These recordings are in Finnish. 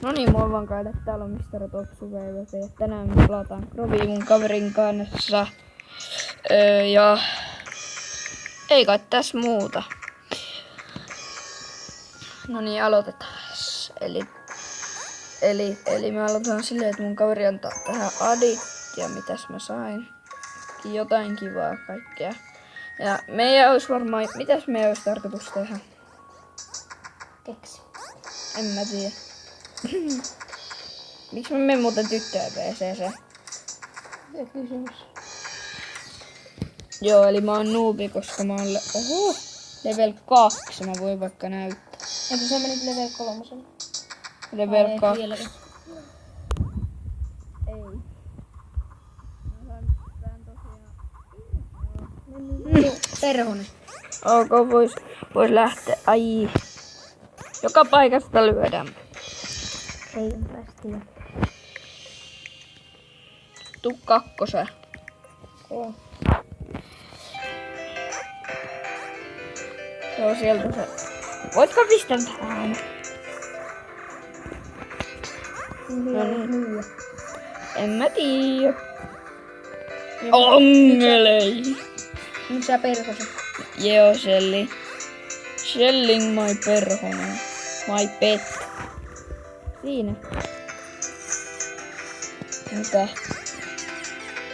No niin, moi vaan kaille. Täällä on Mr. Topsu VVP. Tänään me pelataan Krovi mun kaverin kanssa. Ja ei kai tässä muuta. No niin, aloitetaan. Eli me aloitetaan silleen, että mun kaveri antaa tähän adit. Ja mitäs mä sain? Jotain kivaa kaikkea. Ja meidän olisi varmaan... Mitäs meidän olisi tarkoitus tehdä? Keksi. En mä tiedä. Miksi mä menen muuten tyttöön PC:seen? Se kysymys. Joo, eli mä oon noobi, koska mä oon level 2. Mä voin vaikka näyttää. Eikö sä menit level 3? Level 2. Ei. Perhonen. Ok, vois lähteä. Ai. Joka paikasta lyödään. Ei päästiä. Tuu kakkoseen. Joo. Joo, sieltä se. Voitko pistää tähän? Niin. En mä tiedä. Ongelei. Nyt sä perhosen. Joo, Shelly. Shelling my perhonen. My pet. Siinä. Mitä?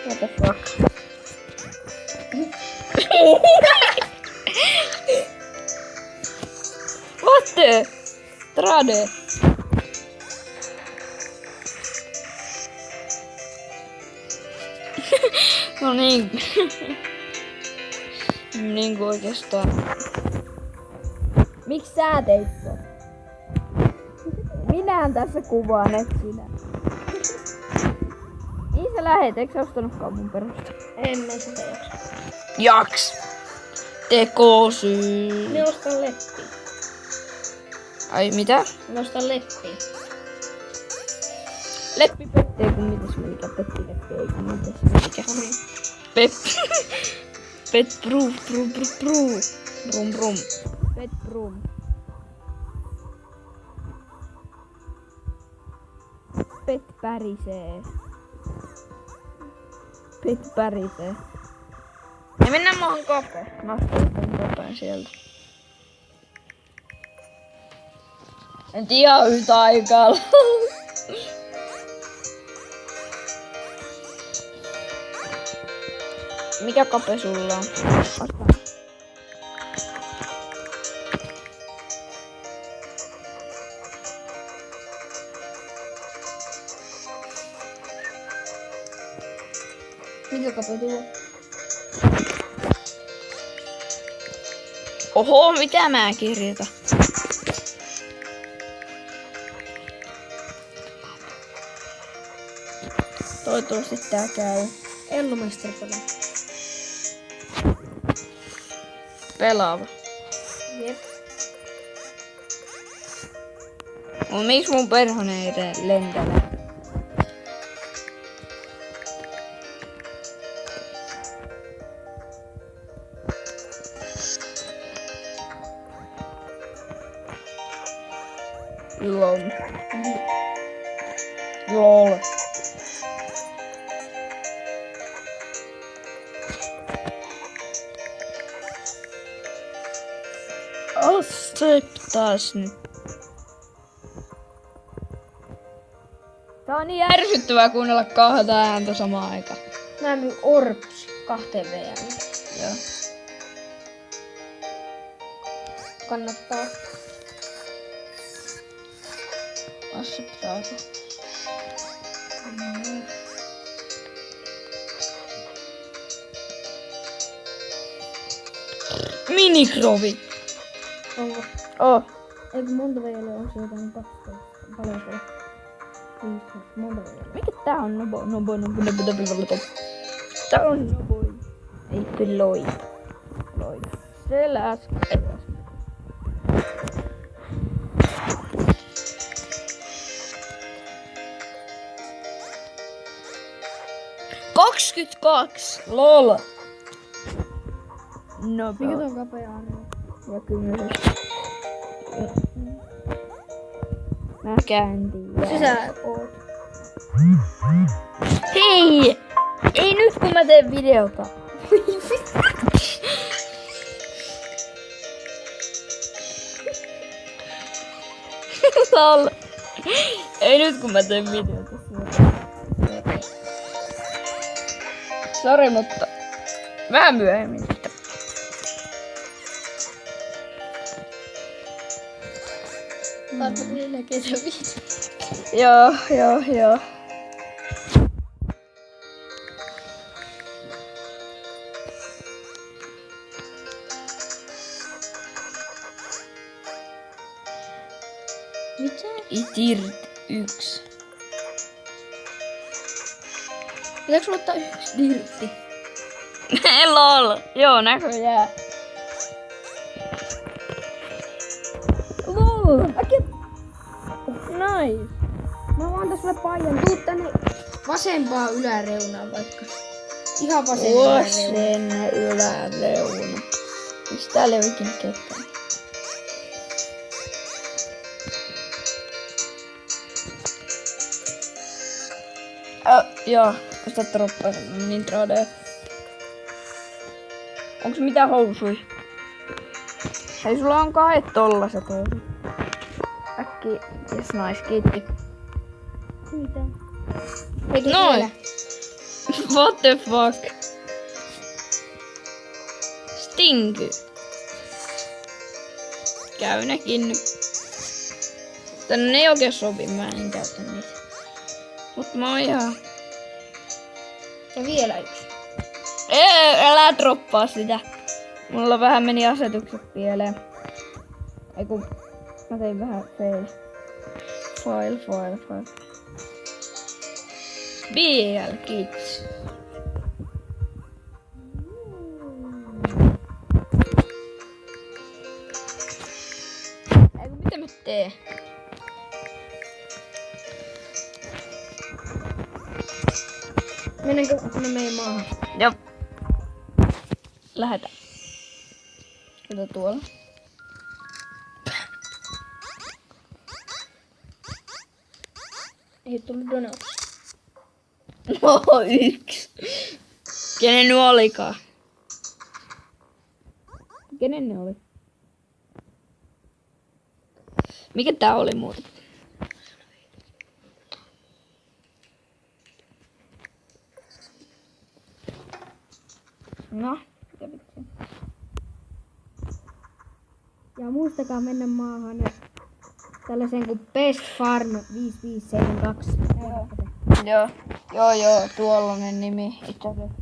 What the fuck? What the? Trade. No niin. Niinku oikeastaan. Miks sä teit sen? Minähän tässä kuvaan, et sinä. Niin sä lähet, eikö sä ostanutkaan mun perusta? En sitä jaksa. Jaks! Tekosyy. Ne ostaa leppiä. Ai mitä? Ne ostaa leppiä. Leppi pettee kun mitäs mikä petti leppi ei kun mitäs mikä. Pep. Pet brum. Pet brum. Pet pärisee. Pet pärisee. Ja mennään muuhun kope. Nostan kopeen sieltä. En tiedä yhtä aikaa. Mikä kope sulla on? Mikä kapo tuo? Oho, mitä mä kirjoitan? Toivottavasti tää käy. Ellumestari pelaa. Pelaava. Jep. Miksi mun perhonen ei lentänyt? LOL. Acceptas nyt. Tää on niin ärsyttävää kuunnella kahta ääntä samaan aikaan. Mä myyn Orps 2 VR. Joo. Kannattaa. Acceptaako? Minikrovi. Onko? Oh. Eikö monta VR on se jotain 12? Paljon se on? 15. Monta VR. Mikä tää on nobo? Tää on noboi. Ei peloi. Loi. Se läski. 22. LOL. No, Mikä tuo on kapea arvo? ja 10. Mäkään en tiedä. Sisä oot. Hei! Ei nyt kun mä teen videota. Lol. Ei nyt kun mä teen videota. Sori, mutta vähän myöhemmin sitten. Saatko vielä kesäviideo? Joo. Mitä? Itirt 1. Pitääkö sulla ottaa yksi dirtti? Lol. Joo, näköjään. Lol! Nice! Mä vaan tässä sulle paijan. Tuu tänne vasempaan yläreunaan vaikka. Ihan vasempaan yläreunaan. Vasen yläreuna. Miksi täällä ei ole ikinä ketään? Joo, sitä droppaa niin trade. Onks mitään housui? Hei, sulla on 2 tollaset housut. Äkki, yes nice, kiitti. Mitä? Eikä Noin. vielä. What the fuck? Stinky. Käy nekin nyt. Tänne ei oikein sovi, mä en käytä niitä. Mut mä oon ihan... Ja vielä yksi. Älä droppaa sitä. Mulla vähän meni asetukset pieleen. Ei kun mä tein vähän fail. File. BL Kids. Ei kun mitä mä teen? Mennäänkö sinne meidän maahan? Joo. Lähetään. Kato tuolla. Ei tullut donuts. No, 1. Kenen ne olikaan? Kenen ne oli? Mikä tää oli muuten? No, mitä vitsi? Ja muistakaa mennä maahan tällaisen kuin Best Farm 5572. Joo, tuollainen nimi. Itse asiassa.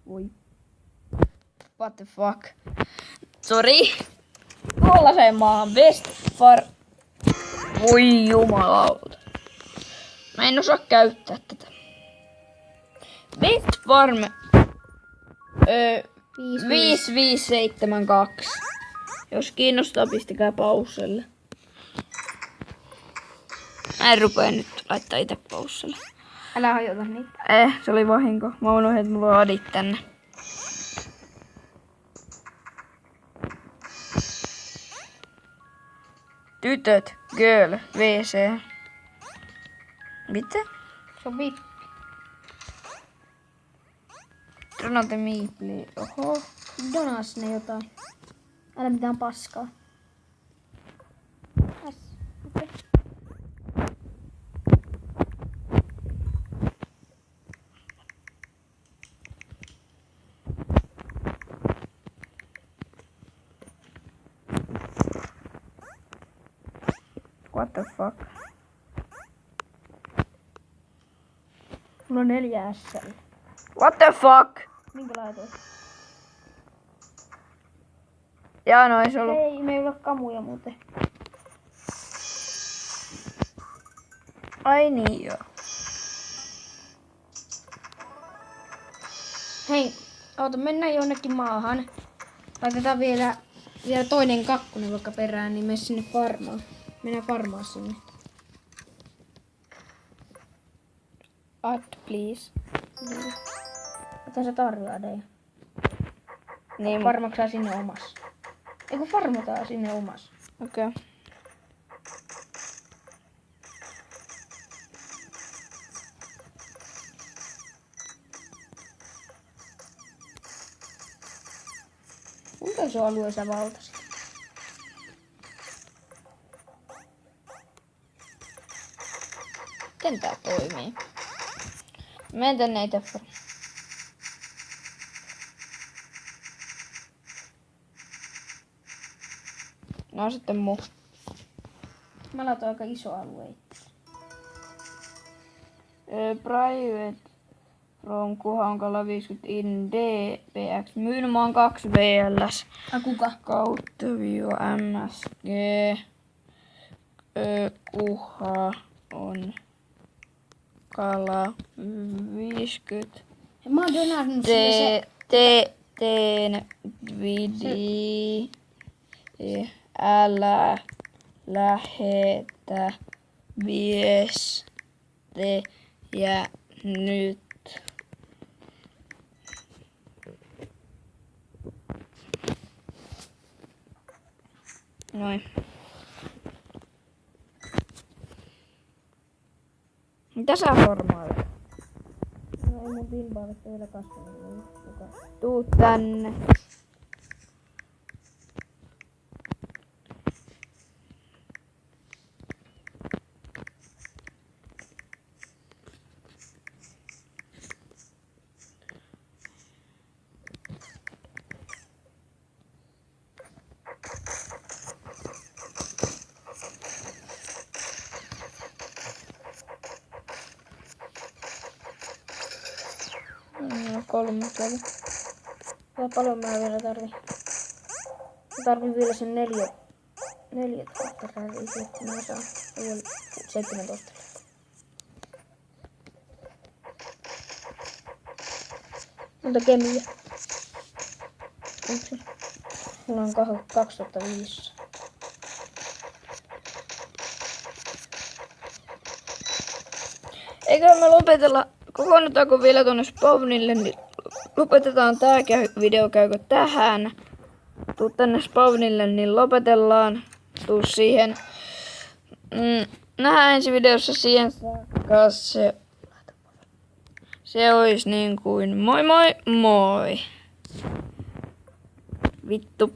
Ui. What the fuck? Sori. Tuollaiseen maahan Best Farm. Voi jumalauta. Mä en osaa käyttää tätä. Best Farm 5572. Jos kiinnostaa, pistäkää pauselle. Mä en rupea nyt laittaa itse pauselle. Älä hajota niitä. Se oli vahinko. Mä unohdin, että mulla on adit tänne. Tytöt, girl, WC. Mitä? Sopi. Donate me, please. Oho. Donas ne jotain. Älä mitään paskaa. Okay. What the fuck? Mulla on 4 SL. What the fuck? Minkä laitoit? Jaa, no ei se ollut. Ei, me ei ole kamuja muuten. Ai niin joo. Hei, oota, mennään jonnekin maahan. Laitetaan vielä toinen kakkonen vaikka perään, niin mene sinne farmaan. Mennään farmaan sinne. Add please. Mitä se tarjoaa teille? Niin, Farmaksaa sinne omas. Eikö farmataan sinne omas? okei. iso alue sä valtasit? Miten tää toimii? Menen tänne Itefar. No sitten muu. Mä laitan aika iso alue. Private from Kuhankala 50 in DPX. Myynmaan 2 VLS. Kuka? Kautta viiva MSG. Kuha on kala 50. Ja mä oon donannut sille se... Teen vidi. Älä lähetä viestejä nyt. Noin. Mitä sä formailet? No ei mun pinballit vielä kasvanut. Tuu tänne. No 3 kävi. Kuinka paljon mä vielä tarvin? Mä tarvin vielä sen 14 räriä, että mä saan 17. Monta kemiä? Yksi. Mulla on 2500. Eikö me lopetella, kokoonnutaanko vielä tonne spawnille, niin lopetetaan tää videokäykö tähän. Tuu tänne spawnille, niin lopetellaan. Tuu siihen. Nähdään ensi videossa siihen saakka. Se olisi niin kuin moi moi moi. Vittu.